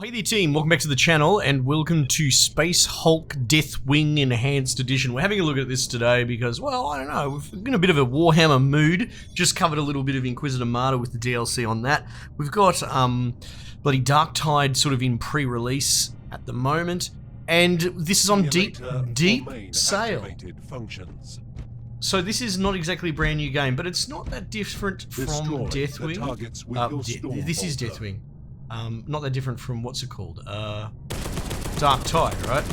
Hey there team, welcome back to the channel and welcome to Space Hulk Deathwing Enhanced Edition. We're having a look at this today because, well, I don't know, we've been in a bit of a Warhammer mood. Just covered a little bit of Inquisitor Martyr with the DLC on that. We've got bloody Darktide sort of in pre-release at the moment, and this is on deep sale. So this is not exactly a brand new game, but it's not that different from Deathwing. This is Deathwing. Not that different from, what's it called? Darktide, right?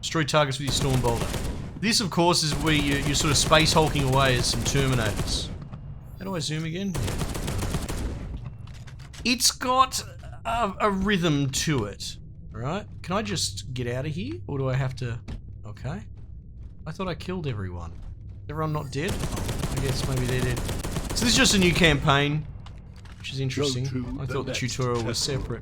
Destroy targets with your Storm Bolter. This, of course, is where you're sort of space hulking away as some Terminators. How do I zoom again? Yeah. It's got a rhythm to it, right? Can I just get out of here, or do I have to... Okay. I thought I killed everyone. Everyone not dead? Oh, I guess maybe they're dead. So this is just a new campaign, which is interesting. I thought the tutorial was separate.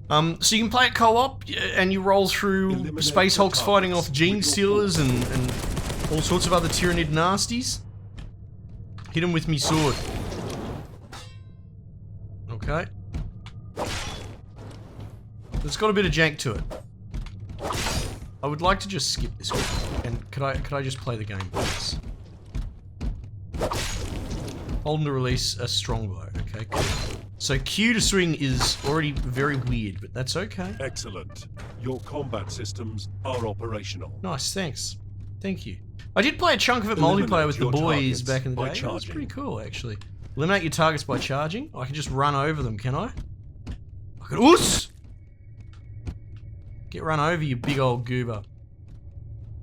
So you can play it co-op, and you roll through Space Hulks fighting off Gene Stealers and all sorts of other Tyrannid nasties. Hit them with me sword. Okay. It's got a bit of jank to it. I would like to just skip this one. And could I just play the game, please? Hold to release a strongbow. Okay, cool. So Q to swing is already very weird, but that's okay. Excellent. Your combat systems are operational. Nice, thanks. Thank you. I did play a chunk of it multiplayer with the boys back in the day. That was pretty cool, actually. Eliminate your targets by charging. I can just run over them, can I? I can... Oos! Get run over, you big old goober.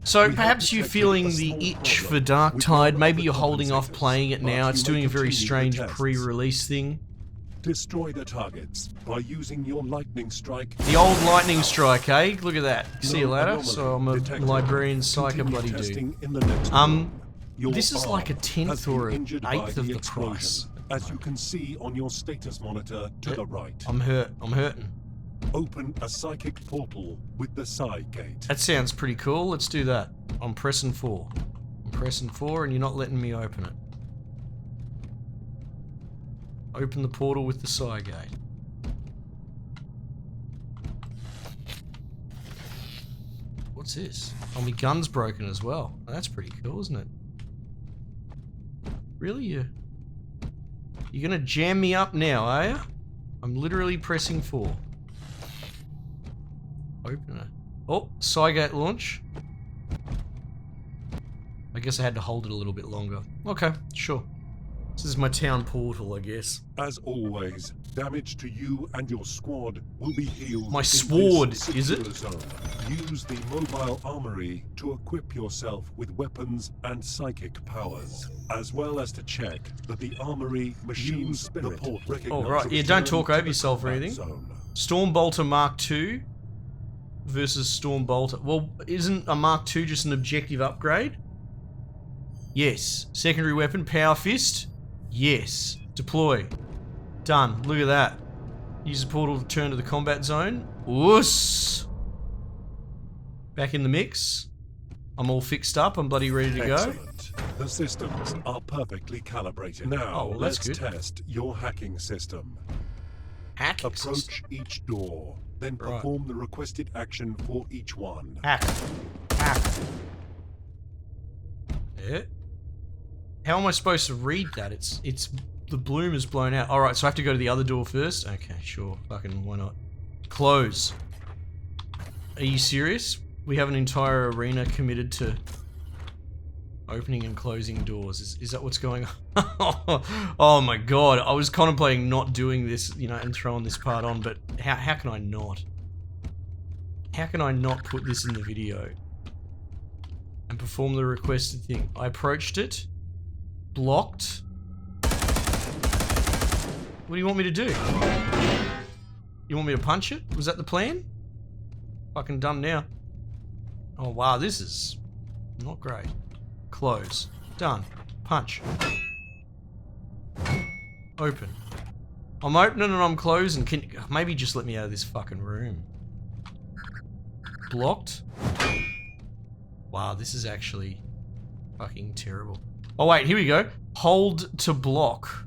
So perhaps you're feeling the itch for Darktide. Maybe you're holding off playing it now. It's doing a very strange pre-release thing. Destroy the targets by using your lightning strike. The old lightning strike, eh? Look at that. See you later. So I'm a librarian psycho bloody dude. This is like a 10th or an 8th of the price. As you can see on your status monitor to the right. I'm hurting. Open a psychic portal with the side gate. That sounds pretty cool. Let's do that. I'm pressing 4. I'm pressing 4 and you're not letting me open it. Open the portal with the side gate. What's this? Oh, my gun's broken as well. That's pretty cool, isn't it? Really? You're gonna jam me up now, are you? I'm literally pressing 4. Open it. Oh, Cygate launch. I guess I had to hold it a little bit longer. Okay, sure. This is my town portal, I guess. As always, damage to you and your squad will be healed. My sword, is it? Zone. Use the mobile armory to equip yourself with weapons and psychic powers, as well as to check that the armory machines the port. Oh, right. Yeah, don't talk over yourself or anything. Storm Bolter Mark II versus Storm Bolter. Well, isn't a Mark II just an objective upgrade? Yes. Secondary weapon, Power Fist? Yes. Deploy. Done. Look at that. Use the portal to turn to the combat zone. Woos! Back in the mix. I'm all fixed up. I'm bloody ready to go. Excellent. The systems are perfectly calibrated. Now, well, let's test your hacking system. Hacking system? Approach each door, then perform the requested action for each one. Hack. Hack. Yeah. How am I supposed to read that? It's the bloom is blown out. Alright, so I have to go to the other door first? Okay, sure. Fucking why not? Close. Are you serious? We have an entire arena committed to opening and closing doors. Is that what's going on? Oh my god. I was contemplating not doing this, you know, and throwing this part on, but how can I not? How can I not put this in the video? And perform the requested thing. I approached it. Blocked. What do you want me to do? You want me to punch it? Was that the plan? Fucking done now. Oh wow, this is not great. Close. Done. Punch. Open. I'm opening and I'm closing. Can maybe just let me out of this fucking room. Blocked. Wow, this is actually fucking terrible. Oh wait, here we go. Hold to block.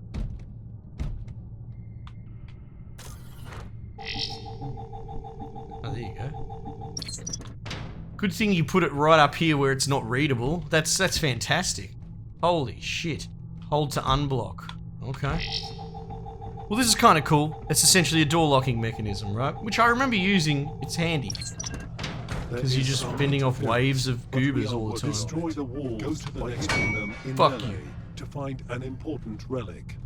you go. Good thing you put it right up here where it's not readable. That's fantastic. Holy shit. Hold to unblock. Okay. Well, this is kind of cool. It's essentially a door locking mechanism, right? Which I remember using. It's handy. Because you're just fending off waves of goobers all the time. Destroy the wall. Go to the next kingdom in Fuck melee you. to find an important relic.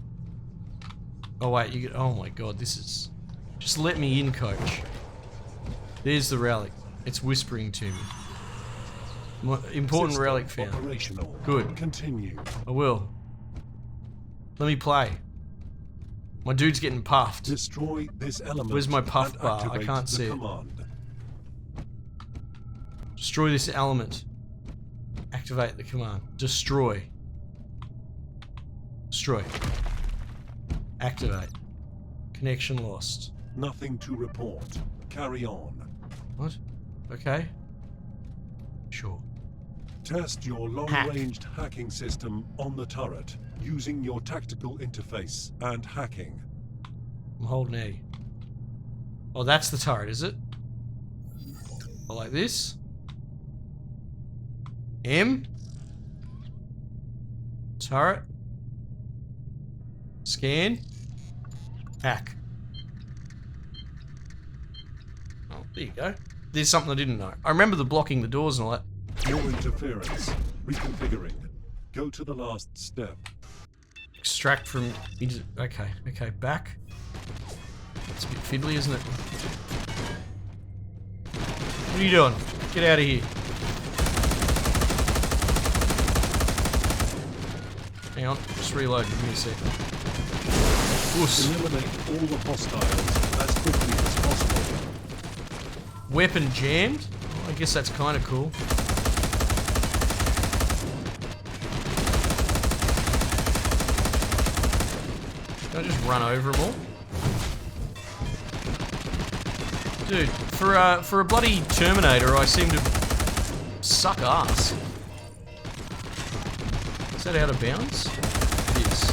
Oh wait, you get. Oh my god, this is. Just let me in, coach. There's the relic. It's whispering to me. Important System relic found. Operational. Good. Continue. I will. Let me play. My dude's getting puffed. Destroy this element. Where's my puff and bar? I activate can't the see it. command. Destroy this element. Activate the command. Destroy. Destroy. Activate. Connection lost. Nothing to report. Carry on. What? Okay. Sure. Test your long-ranged hacking system on the turret using your tactical interface and hacking. I'm holding A. Oh, that's the turret, is it? Oh, like this? M? Turret? Scan? Hack. Oh, there you go. There's something I didn't know. I remember the blocking the doors and all that. No interference. Reconfiguring. Go to the last step. Extract from... Okay, okay, back. It's a bit fiddly, isn't it? What are you doing? Get out of here. Hang on, just reload. Give me a sec. Oos. Eliminate all the hostiles as quickly as possible. Weapon jammed? Oh, I guess that's kind of cool. Can I just run over them all? Dude, for a bloody Terminator, I seem to suck ass. Is that out of bounds? It is.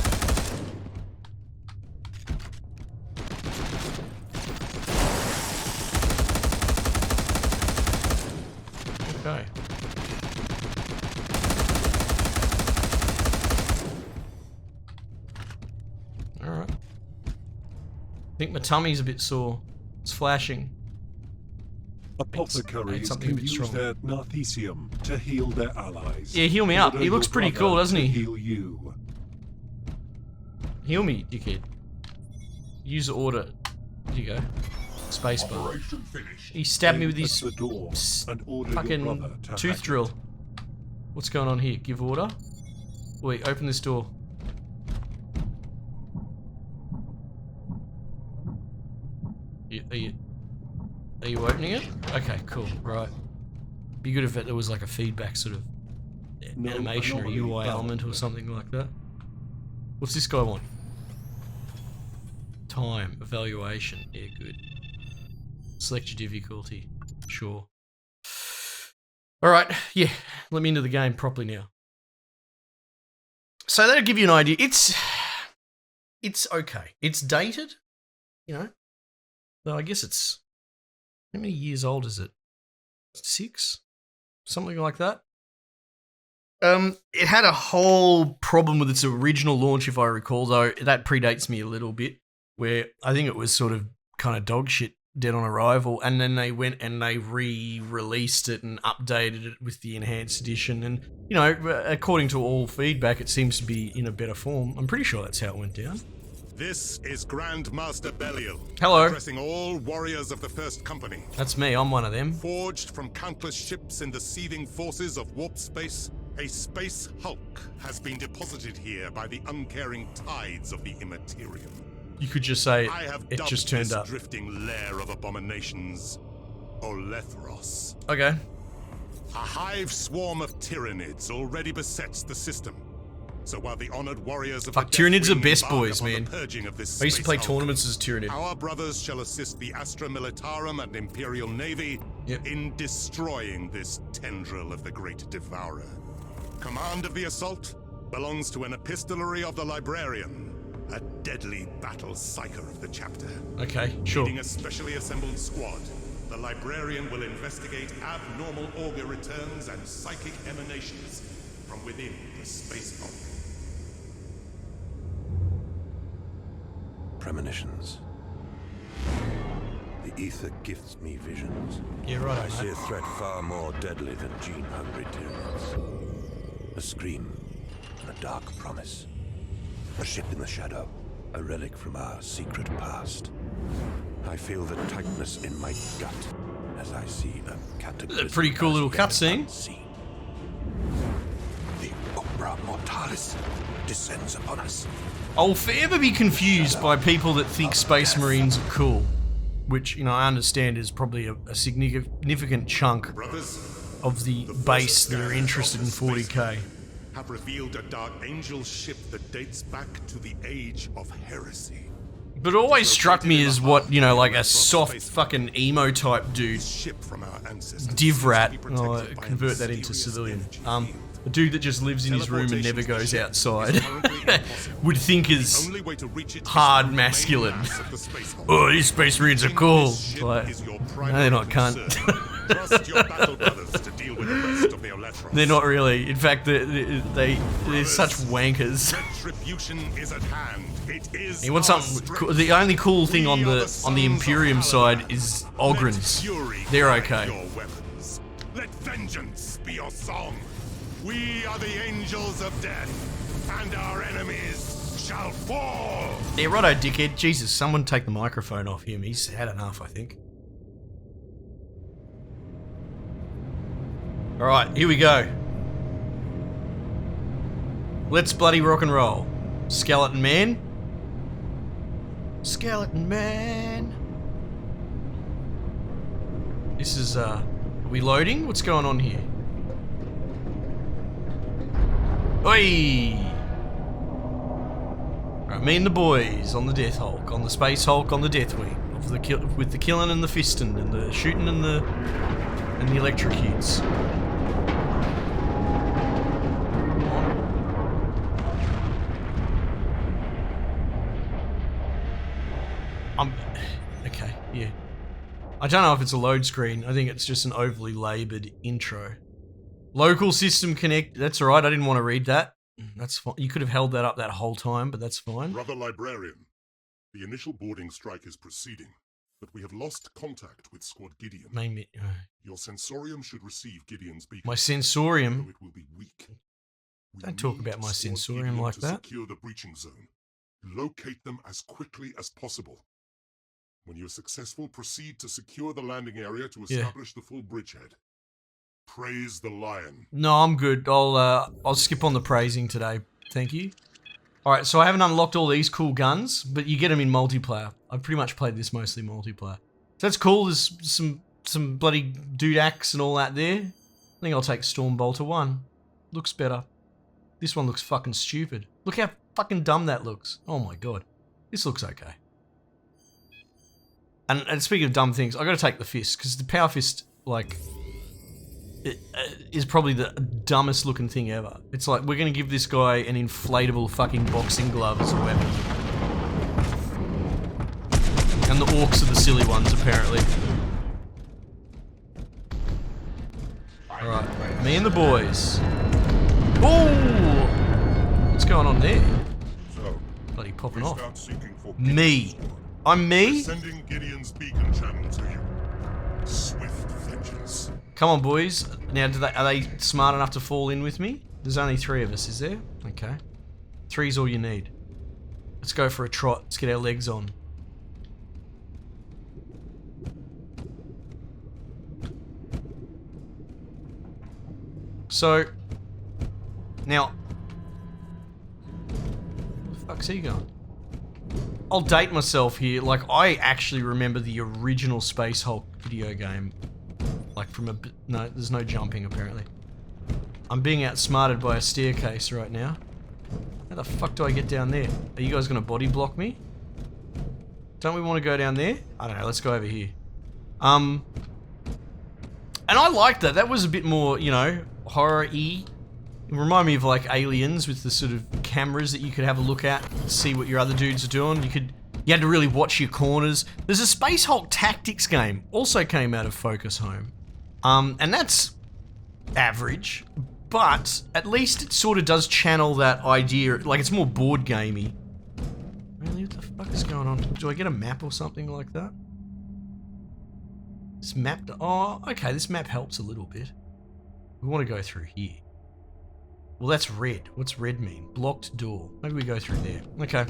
Okay. Alright. I think my tummy's a bit sore. It's flashing. Apothecaries something a can bit use strong. their narthecium to heal their allies. Yeah, heal me up. Order He looks your pretty brother cool, doesn't to he? Heal you. Heal me, dickhead. Use the order. There you go. Spacebar. Operation finished. He stabbed me Aim with at his the door and order your brother fucking to tooth hack drill. it. What's going on here? Give order? Wait, open this door. Are you opening it? Okay, cool. Right. Be good if there was like a feedback sort of No animation or anomaly UI found. element or something like that. What's this guy want? Time. Evaluation. Yeah, good. Select your difficulty. Sure. Alright, yeah. Let me into the game properly now. So that'll give you an idea. It's okay. It's dated, you know. So I guess it's... How many years old is it? 6? Something like that? It had a whole problem with its original launch, if I recall, though. That predates me a little bit, where I think it was sort of kind of dog shit, dead on arrival, and then they went and they re-released it and updated it with the Enhanced Edition, and, you know, according to all feedback, it seems to be in a better form. I'm pretty sure that's how it went down. This is Grandmaster Belial. Hello. Addressing all warriors of the First Company. That's me, I'm one of them. Forged from countless ships in the seething forces of warp space, a space hulk has been deposited here by the uncaring tides of the Immaterium. You could just say I have it dubbed just turned this up. drifting lair of abominations Olethros. Okay. A hive swarm of Tyranids already besets the system. So while the honored warriors of Fuck, the Tyranids are Deathwing best embark boys, upon the man. purging of this I used to space play hulk, tournaments as Tyranid. our brothers shall assist the Astra Militarum and Imperial Navy Yep. in destroying this tendril of the Great Devourer. Command of the assault belongs to an epistolary of the Librarian, a deadly battle psyker of the chapter. Okay, sure. Leading a specially assembled squad, the librarian will investigate abnormal auger returns and psychic emanations from within the space hulk. Premonitions. The ether gifts me visions. Yeah, right. I see a threat far more deadly than gene-hungry tyrants. A scream, a dark promise. A ship in the shadow, a relic from our secret past. I feel the tightness in my gut as I see a cataclysm. A pretty cool little cutscene. The Umbra Mortalis descends upon us. I'll forever be confused by people that think Space Marines are cool. Which, you know, I understand is probably a significant chunk of the base that are interested in 40k. Have revealed a Dark Angel ship that dates back to the age of heresy. But it always struck me as what, you know, like a soft fucking emo type dude. Divrat, I'll convert that into civilian. A dude that just lives in his room and never goes outside would think is hard masculine. Oh, these Space Marines are cool. Like, no, they're not, cunt. They're not really. In fact, they're such wankers. You want something cool? The only cool thing on the Imperium side is Ogrins. They're okay. Let vengeance be your song. We are the angels of death, and our enemies shall fall. Yeah, righto, dickhead. Jesus, someone take the microphone off him. He's had enough, I think. Alright, here we go. Let's bloody rock and roll. Skeleton Man. Skeleton Man. This is, are we loading? What's going on here? Oi! Right, me and the boys on the Death Hulk, on the Space Hulk, on the Deathwing, with the killing and the fisting and the shooting and the electrocutes. Okay, yeah. I don't know if it's a load screen. I think it's just an overly laboured intro. Local system connect. That's alright, I didn't want to read that. That's fine. You could have held that up that whole time, but that's fine. Brother Librarian, the initial boarding strike is proceeding, but we have lost contact with Squad Gideon. Your sensorium should receive Gideon's beacon. My sensorium? Though it will be weak. Don't talk about my sensorium like that. Secure the breaching zone. Locate them as quickly as possible. When you're successful, proceed to secure the landing area to establish the full bridgehead. Praise the lion. No, I'm good. I'll skip on the praising today. Thank you. Alright, so I haven't unlocked all these cool guns, but you get them in multiplayer. I've pretty much played this mostly multiplayer. So that's cool. There's some bloody dudaks and all that there. I think I'll take Stormbolter 1. Looks better. This one looks fucking stupid. Look how fucking dumb that looks. Oh my god. This looks okay. And speaking of dumb things, I gotta take the fist, because the Power Fist, like, is probably the dumbest looking thing ever. It's like, we're gonna give this guy an inflatable fucking boxing glove as a weapon. And the orcs are the silly ones, apparently. Alright, me and the boys. Ooh! What's going on there? So, bloody popping off. Me. I'm me? Sending Gideon's beacon channel to you. Swift vengeance. Come on, boys. Now, are they smart enough to fall in with me? There's only 3 of us, is there? Okay. 3's all you need. Let's go for a trot. Let's get our legs on. So, now, where the fuck's he going? I'll date myself here. Like, I actually remember the original Space Hulk video game. Like, from a... No, there's no jumping, apparently. I'm being outsmarted by a staircase right now. How the fuck do I get down there? Are you guys going to body block me? Don't we want to go down there? I don't know, let's go over here. And I liked that. That was a bit more, you know, horror-y. It reminded me of, like, Aliens with the sort of cameras that you could have a look at, see what your other dudes are doing. You You had to really watch your corners. There's a Space Hulk tactics game, also came out of Focus Home. And that's average, but at least it sort of does channel that idea, like it's more board gamey. Really, what the fuck is going on? Do I get a map or something like that? This map, oh, okay, this map helps a little bit. We want to go through here. Well, that's red. What's red mean? Blocked door. Maybe we go through there. Okay.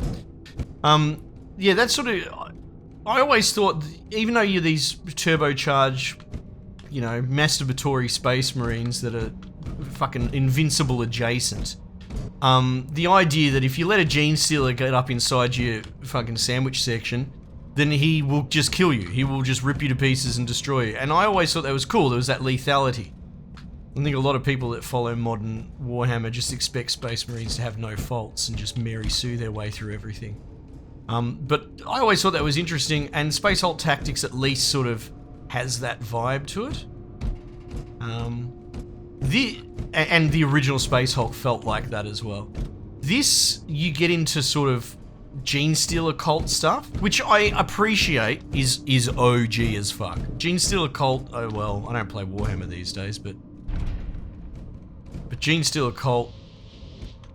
Yeah, that's sort of... I always thought, even though you're these turbocharged, you know, masturbatory space marines that are fucking invincible adjacent, the idea that if you let a gene stealer get up inside your fucking sandwich section, then he will just kill you. He will just rip you to pieces and destroy you. And I always thought that was cool. There was that lethality. I think a lot of people that follow modern Warhammer just expect Space Marines to have no faults and just Mary Sue their way through everything. But I always thought that was interesting, and Space Hulk Tactics at least sort of has that vibe to it. The original Space Hulk felt like that as well. This, you get into sort of Gene Stealer cult stuff, which I appreciate is OG as fuck. Gene Stealer cult, oh well, I don't play Warhammer these days, but Gene Stealer cult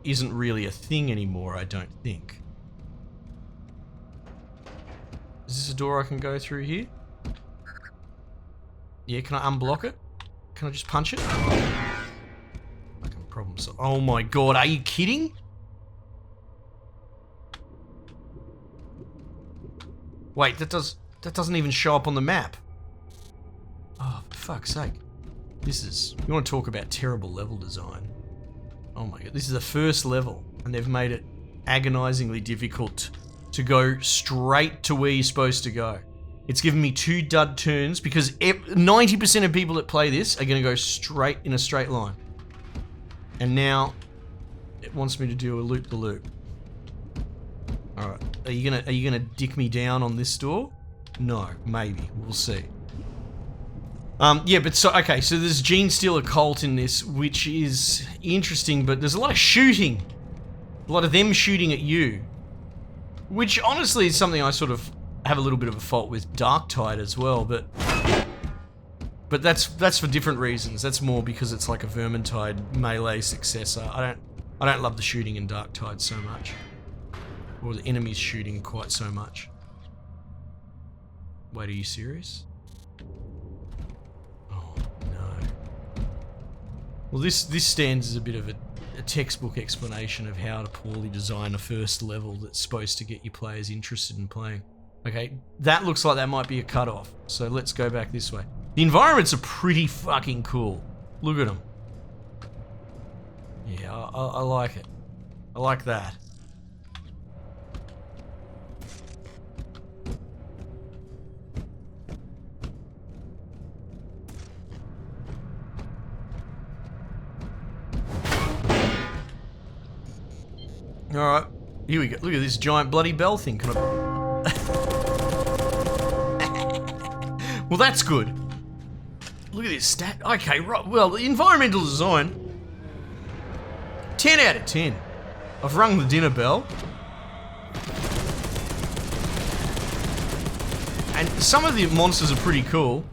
isn't really a thing anymore, I don't think. Is this a door I can go through here? Yeah, can I unblock it? Can I just punch it? Fucking problem solved. Oh my god, are you kidding? Wait, that doesn't even show up on the map. Oh, for fuck's sake. This is... You want to talk about terrible level design. Oh my god, this is the first level, and they've made it agonizingly difficult to go straight to where you're supposed to go. It's given me 2 dud turns because 90% of people that play this are going to go straight in a straight line. And now it wants me to do a loop-the-loop. Alright, are you gonna dick me down on this door? No, maybe. We'll see. Yeah, but so, okay, so there's Gene Stealer cult in this, which is interesting, but there's a lot of shooting. A lot of them shooting at you. Which, honestly, is something I sort of have a little bit of a fault with Darktide as well, but that's for different reasons. That's more because it's like a Vermintide melee successor. I don't love the shooting in Darktide so much. Or the enemies shooting quite so much. Wait, are you serious? Oh, no. Well, this stands as a bit of a textbook explanation of how to poorly design a first level that's supposed to get your players interested in playing. Okay, that looks like that might be a cutoff, so let's go back this way. The environments are pretty fucking cool. Look at them. Yeah, I like it. I like that. Alright, here we go. Look at this giant bloody bell thing. Can I... Well, that's good. Look at this stat. Okay, right. Well, the environmental design. 10 out of 10. I've rung the dinner bell. And some of the monsters are pretty cool.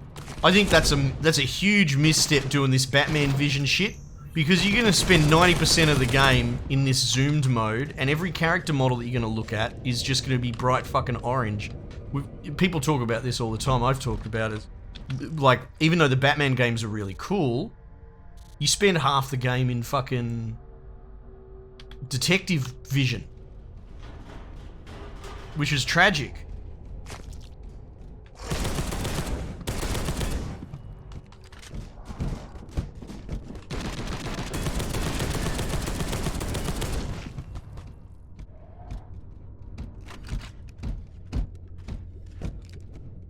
I think that's a huge misstep doing this Batman vision shit. Because you're going to spend 90% of the game in this zoomed mode, and every character model that you're going to look at is just going to be bright fucking orange. People talk about this all the time. I've talked about it. Like, even though the Batman games are really cool, you spend half the game in fucking detective vision. Which is tragic.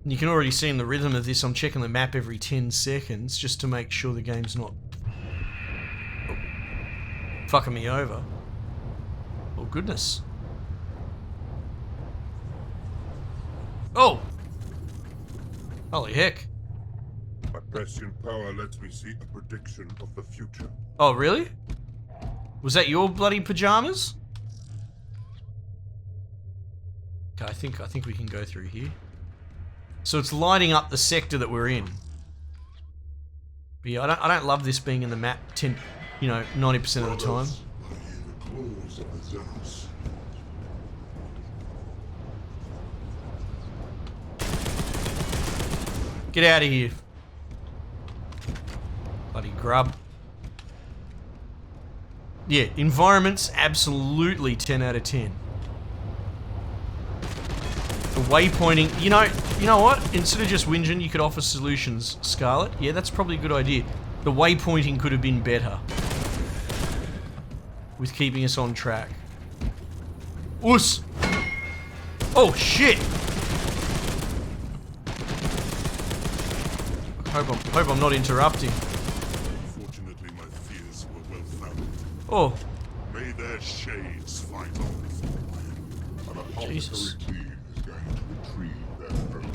You can already see in the rhythm of this, I'm checking the map every 10 seconds just to make sure the game's not fucking me over. Oh, goodness. Oh! Holy heck. My prescient power lets me see a prediction of the future. Oh, really? Was that your bloody pajamas? Okay, I think we can go through here. So it's lighting up the sector that we're in. But yeah, I don't love this being in the map 90% of the time. Get out of here. Bloody grub. Yeah, environments, absolutely 10 out of 10. The waypointing, you know what? Instead of just whinging, you could offer solutions, Scarlet. Yeah, that's probably a good idea. The waypointing could have been better. With keeping us on track. Oos! Oh, shit! Hope I'm not interrupting. Fortunately, my fears were well founded. Oh. May their shades fight on. An apothecary Jesus. team is going to retrieve their own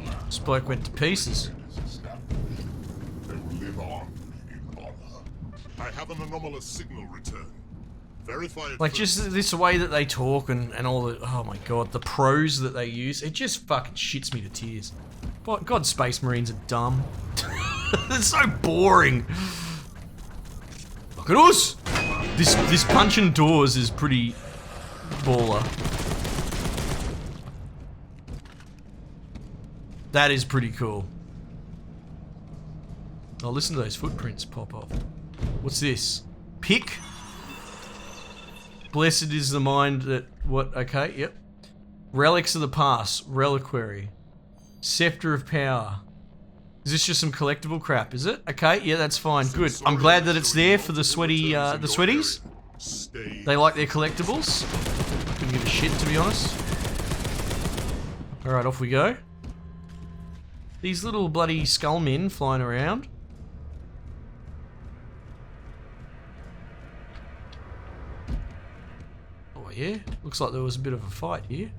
plan. This bloke went to pieces. They will live on in honor. I have an anomalous signal return. Verify it Like, first. just this way that they talk and all the... Oh my god, the prose that they use. It just fucking shits me to tears. God, Space Marines are dumb. They're so boring. Look at us! This punching doors is pretty baller. That is pretty cool. Oh, listen to those footprints pop off. What's this? Pick? Blessed is the mind that... What? Okay, yep. Relics of the past. Reliquary. Scepter of power. Is this just some collectible crap, is it? Okay, yeah, that's fine. Good. I'm glad that it's there for the sweaty, the sweaties. They like their collectibles. Couldn't give a shit, to be honest. Alright, off we go. These little bloody skull men flying around. Oh yeah, looks like there was a bit of a fight here.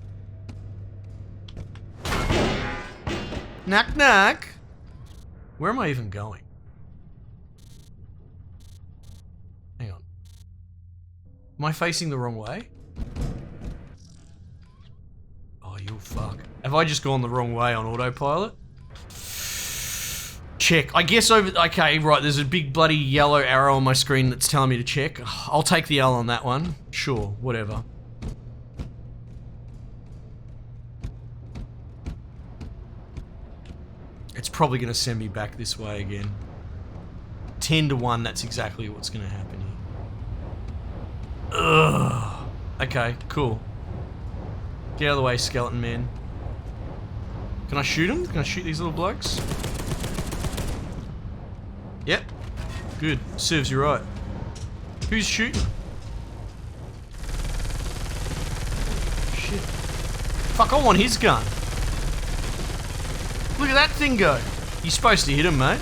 Knock knock! Where am I even going? Hang on. Am I facing the wrong way? Oh, you fuck. Have I just gone the wrong way on autopilot? Check. I guess over... Okay, right, there's a big bloody yellow arrow on my screen that's telling me to check. I'll take the L on that one. Sure, whatever. It's probably going to send me back this way again. 10 to 1, that's exactly what's going to happen here. Ugh. Okay, cool. Get out of the way, skeleton man. Can I shoot him? Can I shoot these little blokes? Yep. Good. Serves you right. Who's shooting? Shit. Fuck, I want his gun. Look at that thing go. You're supposed to hit him, mate.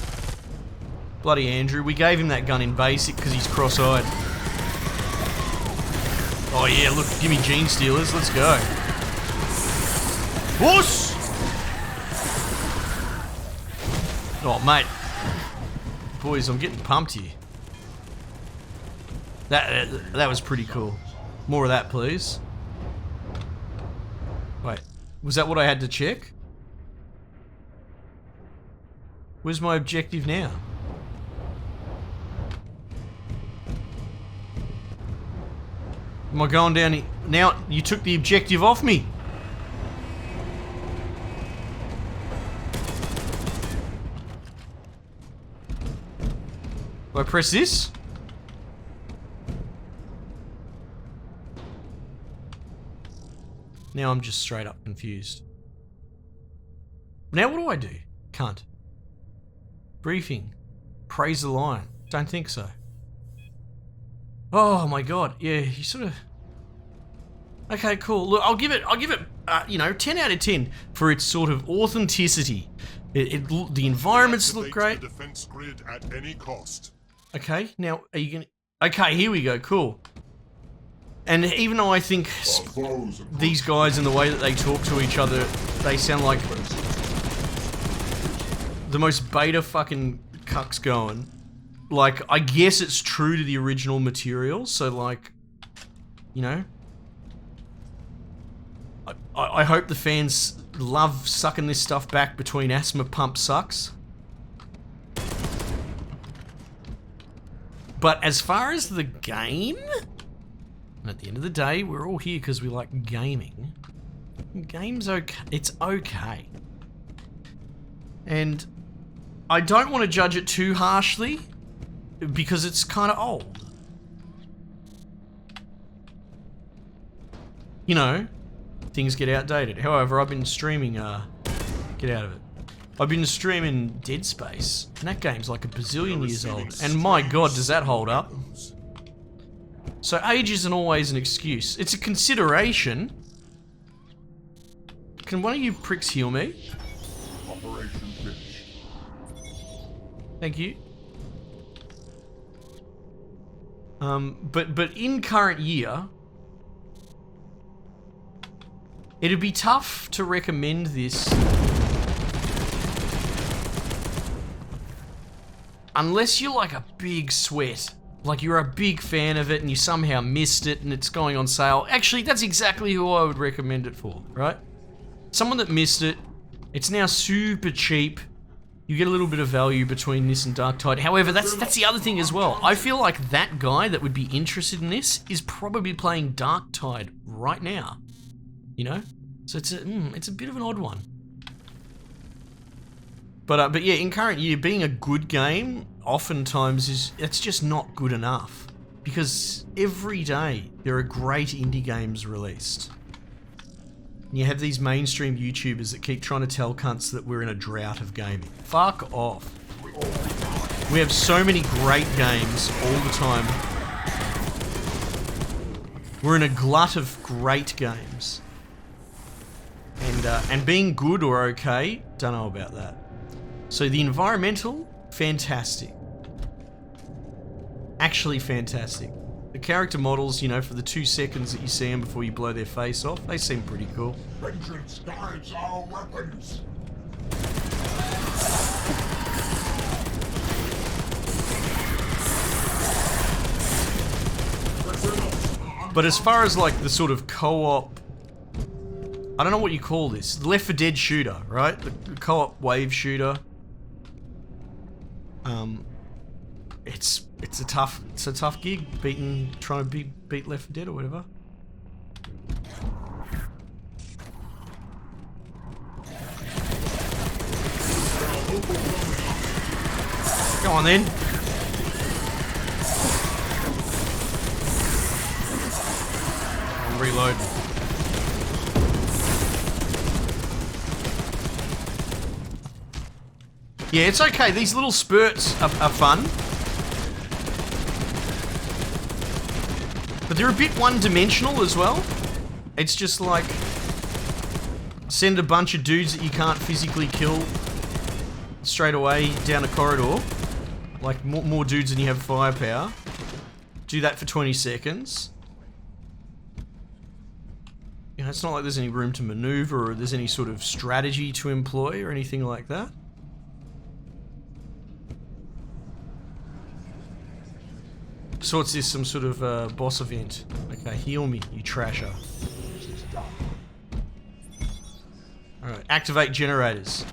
Bloody Andrew. We gave him that gun in basic because he's cross-eyed. Oh yeah, look, give me Gene Stealers. Let's go. Wuss! Oh, mate. Boys, I'm getting pumped here. That was pretty cool. More of that, please. Wait, was that what I had to check? Where's my objective now? Am I going down here? Now, you took the objective off me. Do I press this? Now I'm just straight up confused. Now what do I do? Can't. Briefing. Praise the lion. Don't think so. Oh my god. Yeah, you sort of... Okay, cool. Look, I'll give it, 10 out of 10 for its sort of authenticity. The environments look great. The defense grid at any cost. Okay, now are you gonna... Okay, here we go. Cool. And even though I think these guys and the way that they talk to each other, they sound like the most beta fucking cucks going. Like, I guess it's true to the original material, so like, you know, I hope the fans love sucking this stuff back between asthma pump sucks. But as far as the game, and at the end of the day, we're all here because we like gaming. Game's okay. It's okay. And I don't want to judge it too harshly because it's kind of old. You know, things get outdated. However, I've been streaming, get out of it. I've been streaming Dead Space, and that game's like a bazillion years old. And my god, does that hold up? So age isn't always an excuse. It's a consideration. Can one of you pricks heal me? Operation finished. Thank you. But in current year, it'd be tough to recommend this unless you're like a big sweat. Like you're a big fan of it and you somehow missed it and it's going on sale. Actually, that's exactly who I would recommend it for, right? Someone that missed it, it's now super cheap. You get a little bit of value between this and Darktide. However, that's the other thing as well. I feel like that guy that would be interested in this is probably playing Darktide right now. You know? So it's a bit of an odd one. But yeah, in current year, being a good game oftentimes it's just not good enough. Because every day there are great indie games released. And you have these mainstream YouTubers that keep trying to tell cunts that we're in a drought of gaming. Fuck off. We have so many great games all the time. We're in a glut of great games. And being good or okay, don't know about that. So the environmental, fantastic. Actually fantastic. The character models, you know, for the 2 seconds that you see them before you blow their face off, they seem pretty cool. Vengeance guides our weapons. But as far as like the sort of co-op, I don't know what you call this, the Left 4 Dead shooter, right? The co-op wave shooter. It's a tough gig trying to beat Left 4 Dead or whatever. Go on then. I'll reload. Yeah, it's okay. These little spurts are fun. But they're a bit one-dimensional as well. It's just like send a bunch of dudes that you can't physically kill straight away down a corridor. Like more dudes than you have firepower. Do that for 20 seconds. You know, it's not like there's any room to maneuver or there's any sort of strategy to employ or anything like that. So what's this, some sort of boss event? Okay, heal me, you trasher. Alright, activate generators.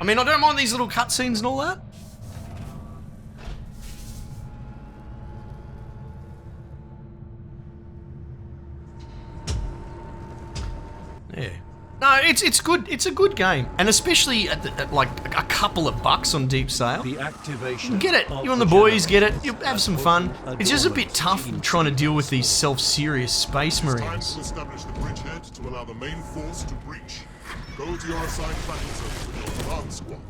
I mean, I don't mind these little cutscenes and all that. Yeah. No, it's good. It's a good game, and especially at like a couple of bucks on deep sale. The activation. Get it. You and the boys get it. You have some fun. It's just a bit tough trying to deal with these self-serious space Time marines. to establish the bridgehead to allow the main force to breach. Go to your assigned battle zone with your command squad.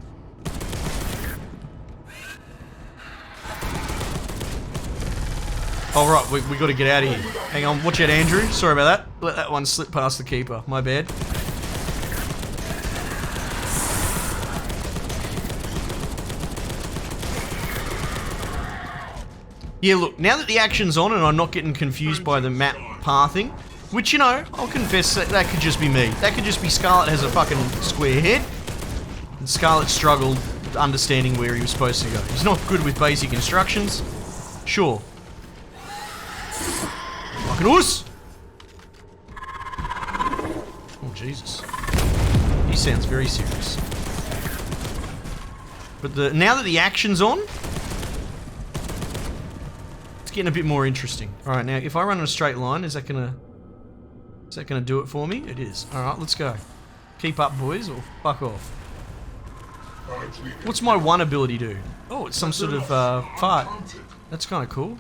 All right, we got to get out of here. Hang on, watch out, Andrew. Sorry about that. Let that one slip past the keeper. My bad. Yeah, look, now that the action's on and I'm not getting confused by the map pathing, which, you know, I'll confess that could just be me. That could just be Scarlet has a fucking square head, and Scarlet struggled understanding where he was supposed to go. He's not good with basic instructions. Sure. Fucking us! Jesus. He sounds very serious. But now that the action's on, it's getting a bit more interesting. Alright, now if I run in a straight line, is that gonna do it for me? It is. Alright, let's go. Keep up, boys, or fuck off. What's my one ability do? Oh, it's some sort of fart. That's kind of cool.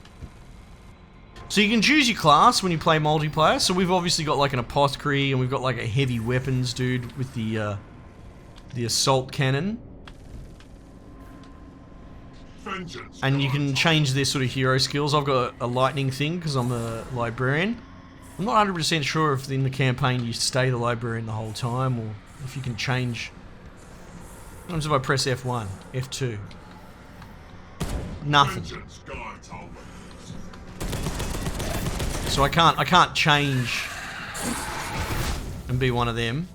So you can choose your class when you play multiplayer. So we've obviously got like an apothecary, and we've got like a heavy weapons dude with the assault cannon. And you can change their sort of hero skills. I've got a lightning thing because I'm a librarian. I'm not 100% sure if in the campaign you stay the librarian the whole time, or if you can change. What happens if I press F1, F2? Nothing. So I can't change and be one of them.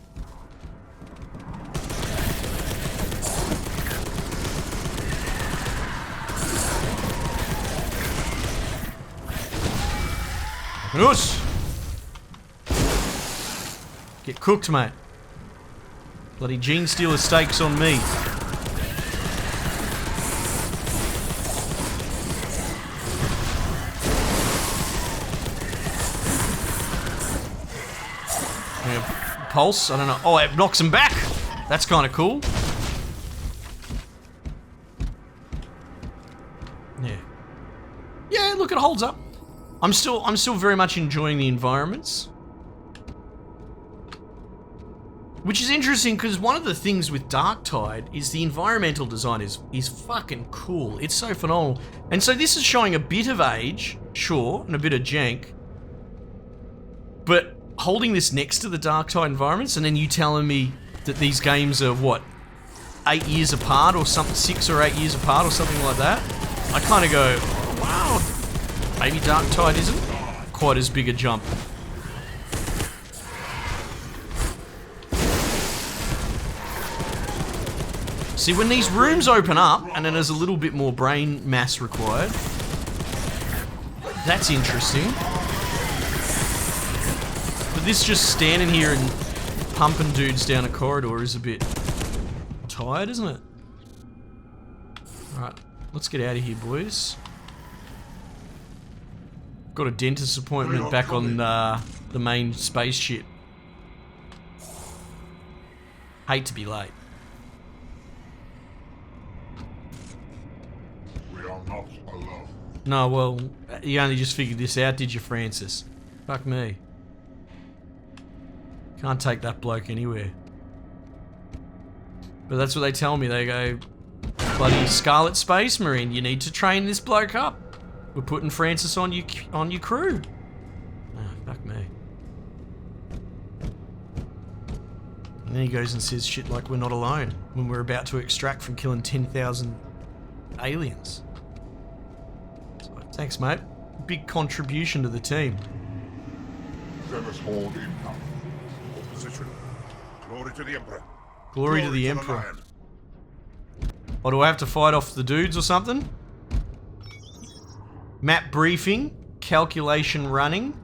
Noose! Get cooked, mate. Bloody Gene Stealer steaks on me. Pulse, I don't know. Oh, it knocks him back. That's kind of cool. Yeah. Yeah, look, it holds up. I'm still very much enjoying the environments. Which is interesting because one of the things with Darktide is the environmental design is fucking cool. It's so phenomenal. And so this is showing a bit of age, sure, and a bit of jank. But holding this next to the Darktide environments, and then you telling me that these games are, what, 8 years apart or something, 6 or 8 years apart or something like that, I kind of go, oh, wow, maybe Darktide isn't quite as big a jump. See, when these rooms open up, and then there's a little bit more brain mass required, that's interesting. But this just standing here and pumping dudes down a corridor is a bit tired, isn't it? Alright, let's get out of here, boys. Got a dentist appointment back on the main spaceship. Hate to be late. Not alone. No, well, you only just figured this out, did you, Francis? Fuck me. Can't take that bloke anywhere. But that's what they tell me. They go, bloody Scarlet Space Marine, you need to train this bloke up. We're putting Francis on your crew. Oh, fuck me. And then he goes and says shit like we're not alone when we're about to extract from killing 10,000 aliens. Thanks, mate. Big contribution to the team. Zealous horde income. Position. Glory to the Emperor. Glory to the Emperor. Or do I have to fight off the dudes or something? Map briefing. Calculation running.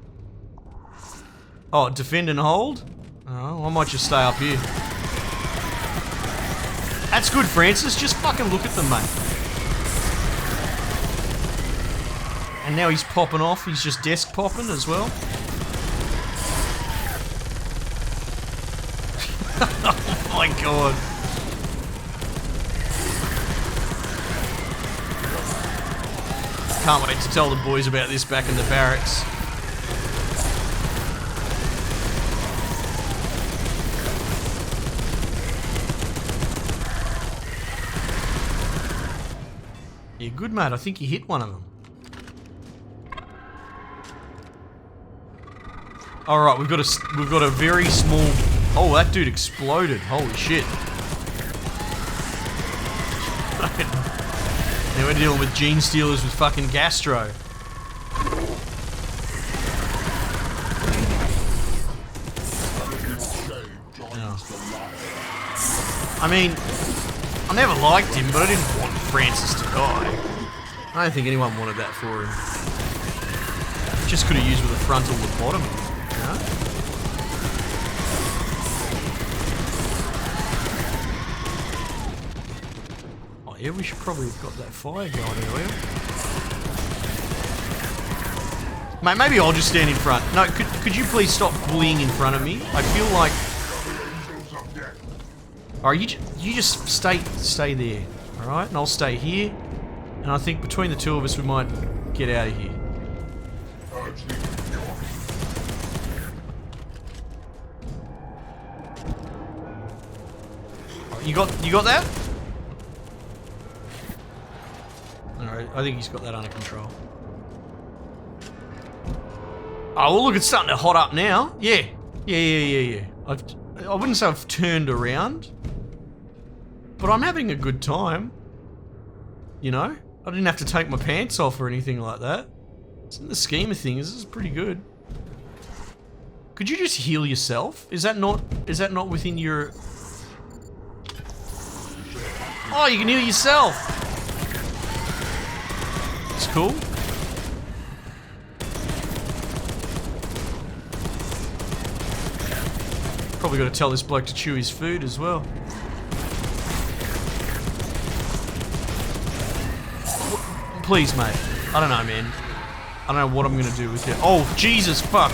Oh, defend and hold? Oh, I might just stay up here. That's good, Francis. Just fucking look at them, mate. And now he's popping off. He's just desk popping as well. Oh my god. Can't wait to tell the boys about this back in the barracks. Yeah, good, mate. I think you hit one of them. Alright, we've got a very small... Oh, that dude exploded. Holy shit. Now we're dealing with gene stealers with fucking gastro. Oh. I mean, I never liked him, but I didn't want Francis to die. I don't think anyone wanted that for him. Just could have used with a frontal lobotomy. Yeah, we should probably have got that fire going earlier. Mate, maybe I'll just stand in front. No, could you please stop bullying in front of me? I feel like... Alright, you just stay there. Alright, and I'll stay here. And I think between the two of us we might get out of here. You got that? Alright, I think he's got that under control. Oh, well look, it's starting to hot up now. Yeah. I wouldn't say I've turned around, but I'm having a good time. You know? I didn't have to take my pants off or anything like that. So in the scheme of things, this is pretty good. Could you just heal yourself? Is that not within your... Oh, you can heal yourself! It's cool. Probably got to tell this bloke to chew his food as well. Please, mate. I don't know, man. I don't know what I'm gonna do with it. Oh, Jesus, fuck.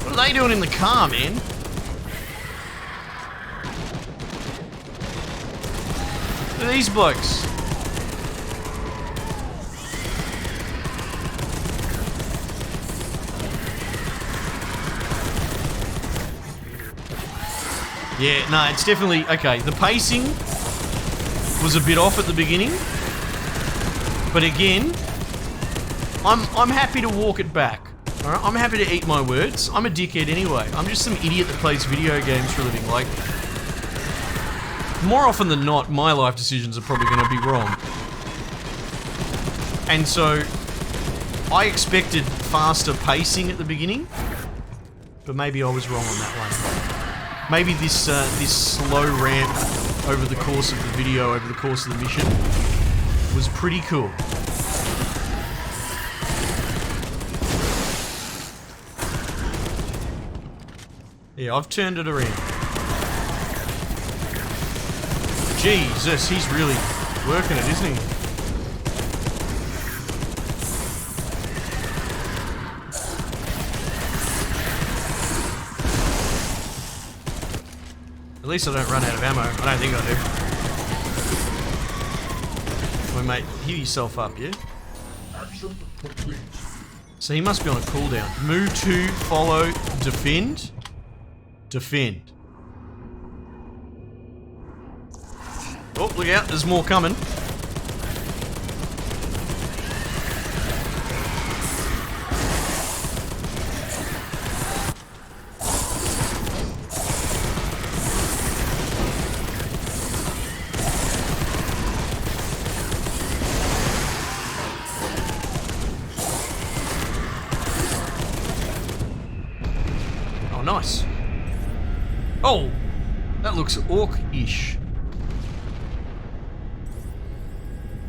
What are they doing in the car, man? Look at these blokes. Yeah, no, it's definitely... Okay, the pacing was a bit off at the beginning. But again, I'm happy to walk it back. Alright, I'm happy to eat my words. I'm a dickhead anyway. I'm just some idiot that plays video games for a living. Like, more often than not, my life decisions are probably going to be wrong. And so, I expected faster pacing at the beginning, but maybe I was wrong on that one. Maybe this slow ramp over the course of the video, over the course of the mission, was pretty cool. Yeah, I've turned it around. Jesus, he's really working it, isn't he? At least I don't run out of ammo. I don't think I do. Well, mate, heal yourself up, yeah? So he must be on a cooldown. Move to, follow, defend. Defend. Oh, look out, there's more coming. Oh, nice. Oh, that looks orc-ish.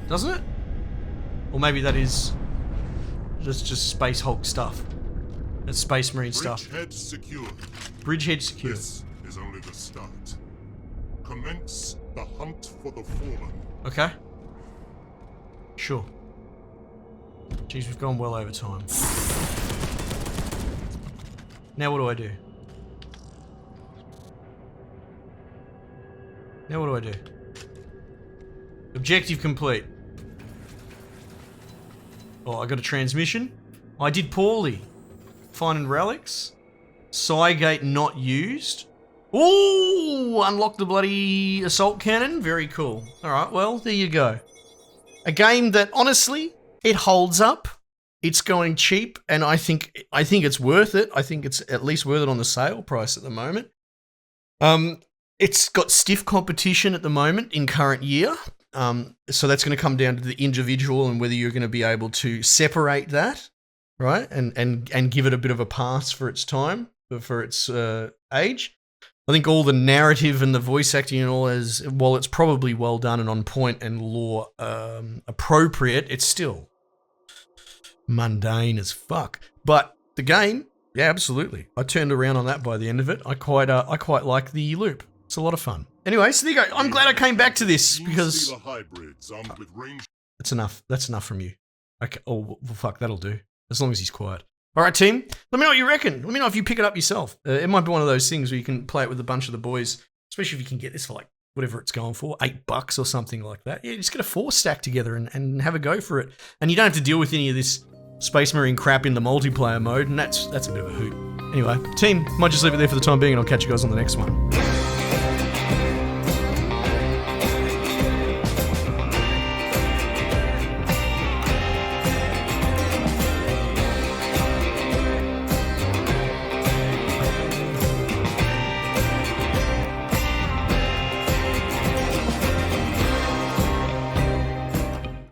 Doesn't it? Or maybe that is just Space Hulk stuff. That's Space Marine stuff. Bridgehead secured. Bridgehead secured. This is only the start. Commence the hunt for the fallen. Okay. Sure. Jeez, we've gone well over time. Now what do I do? Now what do I do? Objective complete. Oh, I got a transmission. I did poorly. Finding relics. Cygate not used. Ooh, unlock the bloody assault cannon. Very cool. Alright, well, there you go. A game that, honestly, it holds up. It's going cheap, and I think it's worth it. I think it's at least worth it on the sale price at the moment. It's got stiff competition at the moment in current year. So that's going to come down to the individual and whether you're going to be able to separate that, right? And give it a bit of a pass for its time, for its age. I think all the narrative and the voice acting and all is, while it's probably well done and on point and lore appropriate, it's still mundane as fuck. But the game, yeah, absolutely. I turned around on that by the end of it. I quite like the loop. It's a lot of fun. Anyway, so there you go. I'm glad I came back to this because Stealer hybrids armed with range. that's enough. That's enough from you. Okay. Oh, well, fuck, that'll do. As long as he's quiet. All right, team. Let me know what you reckon. Let me know if you pick it up yourself. It might be one of those things where you can play it with a bunch of the boys, especially if you can get this for like whatever it's going for, $8 or something like that. Yeah, just get a 4-stack together and have a go for it. And you don't have to deal with any of this Space Marine crap in the multiplayer mode, and that's a bit of a hoot. Anyway, team, might just leave it there for the time being, and I'll catch you guys on the next one.